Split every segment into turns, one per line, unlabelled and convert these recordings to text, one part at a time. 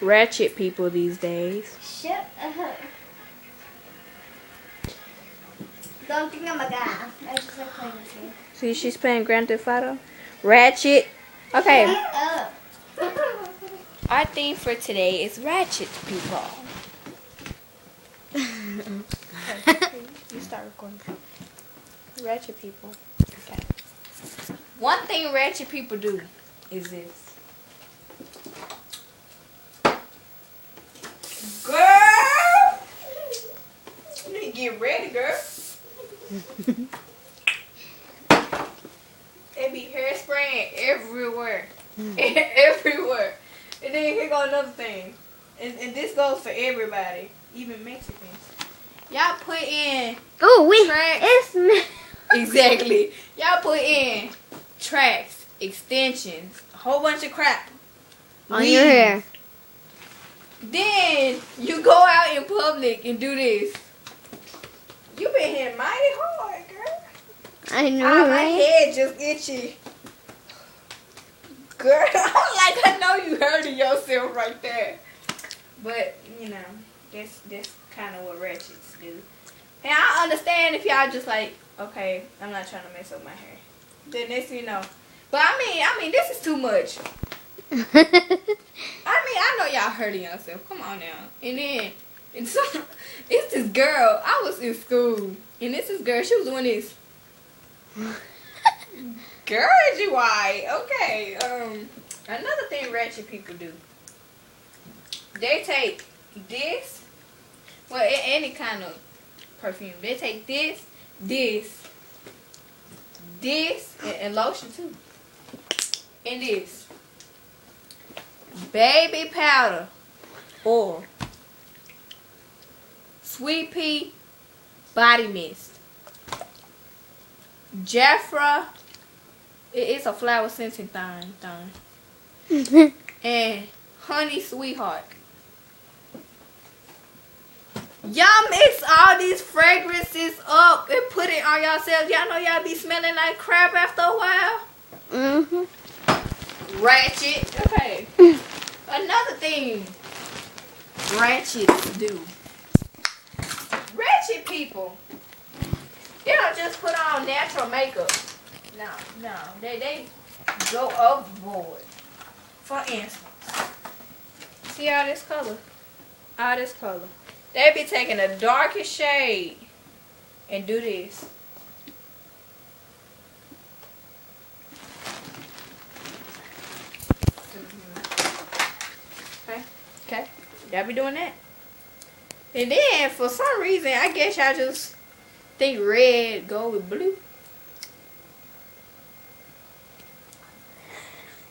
Ratchet people these days.
Shut up. Don't think I'm a guy. I just like playing this game.
See, she's playing Grand Theft Auto. Ratchet. Okay.
Shut up.
Our theme for today is Ratchet people. You start recording. Ratchet people. Okay. One thing ratchet people do is this. Girl! You need to get ready, girl. They be hairspraying everywhere. Everywhere. And then here go another thing. And this goes for everybody. Even Mexicans. Y'all put in tracks.
It's me.
Exactly. Y'all put in tracks, extensions, a whole bunch of crap.
On your hair.
Then you go out in public and do this. You been hitting mighty hard, girl.
I know,
My
right?
head just itchy. Girl, I know you hurting yourself right there. But, you know, that's kind of what ratchets do. And I understand if y'all just like, okay, I'm not trying to mess up my hair. Then next thing you know. But I mean, this is too much. I know y'all hurting yourself. Come on now. And then, it's this girl. I was in school. And this girl, she was doing this. Girl, is you white? Okay. Another thing ratchet people do. They take this. Well, any kind of perfume. They take this, and lotion too. And this. Baby powder. Or sweet pea body mist. Jafra. It's a flower scenting thing. And honey sweetheart. Y'all mix all these fragrances up and put it on yourselves. Y'all know y'all be smelling like crap after a while. Ratchet. Okay. Another thing ratchets do. Ratchet people. They don't just put on natural makeup. No. They go overboard. For instance, see all this color? All this color. They be taking the darkest shade and do this. Okay. Y'all be doing that. And then, for some reason, I guess y'all just think red go with blue.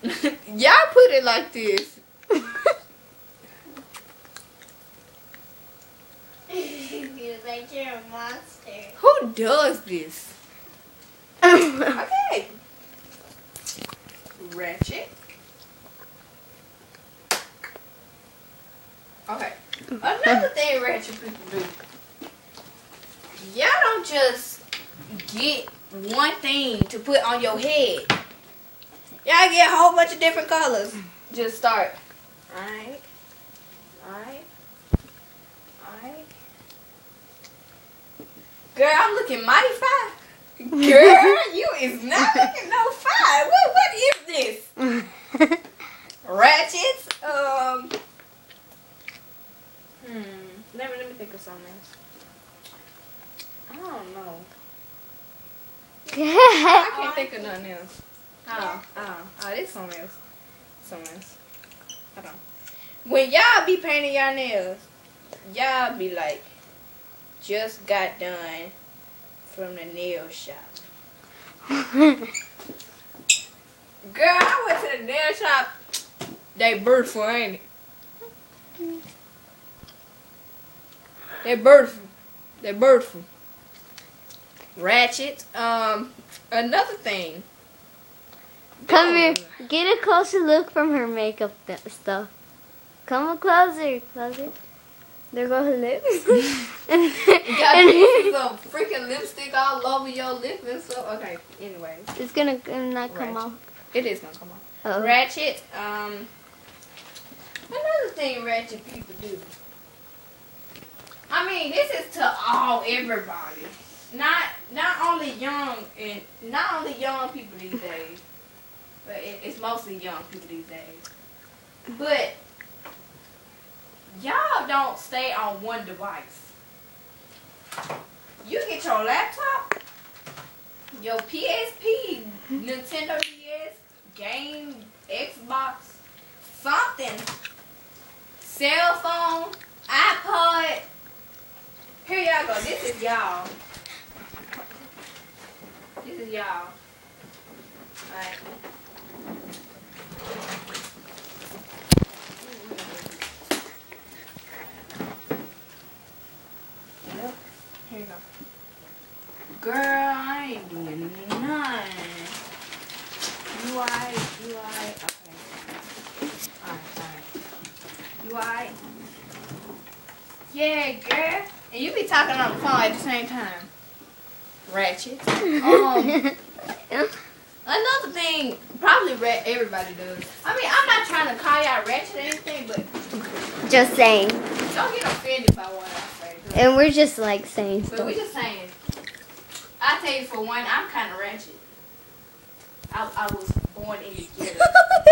Y'all put it like this.
Feels like you're a monster.
Who does this? Okay. Ratchet. Okay. Another thing ratchet people do. Y'all don't just get one thing to put on your head. Y'all get a whole bunch of different colors. Just start. Alright. Girl, I'm looking mighty fine. Girl, you is not looking no fine. What is this? Ratchets? Let me think of something else. I don't know. I can't think of nothing else. Oh, this something else. Hold on. When y'all be painting y'all nails, y'all be like, just got done from the nail shop. Girl, I went to the nail shop. They beautiful, ain't it? They beautiful. Ratchet. Another thing.
Come here. Get a closer look from her makeup stuff. Come closer. There go her lips.
You got pieces of freaking lipstick all over your lip and stuff. Okay, anyways.
It's gonna not come off.
It is gonna come off.
Uh-oh.
Ratchet. Another thing ratchet people do. I mean, this is to everybody. Not only young people these days, but it's mostly young people these days. But y'all don't stay on one device. You get your laptop, your PSP, Nintendo DS, game, Xbox, something, cell phone, iPod. Here y'all go. This is y'all. This is y'all. Alright. Yep. Here you go. Girl, I ain't doing none. You alright? Okay. Alright. You alright? Yeah, girl. And you be talking on the phone at the same time. Ratchet. Another thing, probably everybody does. I mean, I'm not trying to call y'all ratchet or anything, but
Just saying.
don't get offended by what I say.
And we're just like saying
But
stuff.
we're just saying. I tell you, for one, I'm kind of ratchet. I was born in the ghetto.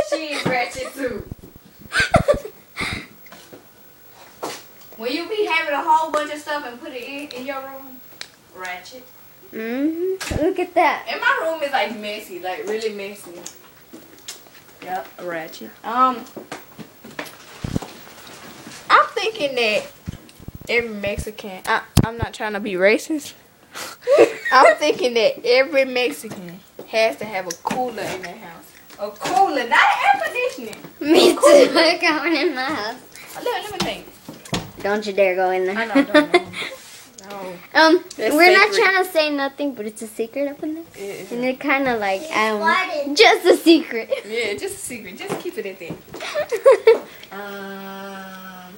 She is ratchet too. When you be having a whole bunch of stuff and put it in your room, ratchet.
Look at that.
And my room is like messy, like really messy. Yep, ratchet. I'm thinking that every Mexican, I'm not trying to be racist. I'm thinking that every Mexican has to have a cooler in their house. A cooler, not an air conditioning.
Me too. I got one in my house.
Let me think.
Don't you dare go in there.
I know, don't. No. That's
We're not
sacred.
trying to say nothing, but it's a secret up in there.
Yeah,
And it kind of like, just a secret.
yeah, just a secret. Just keep it at that.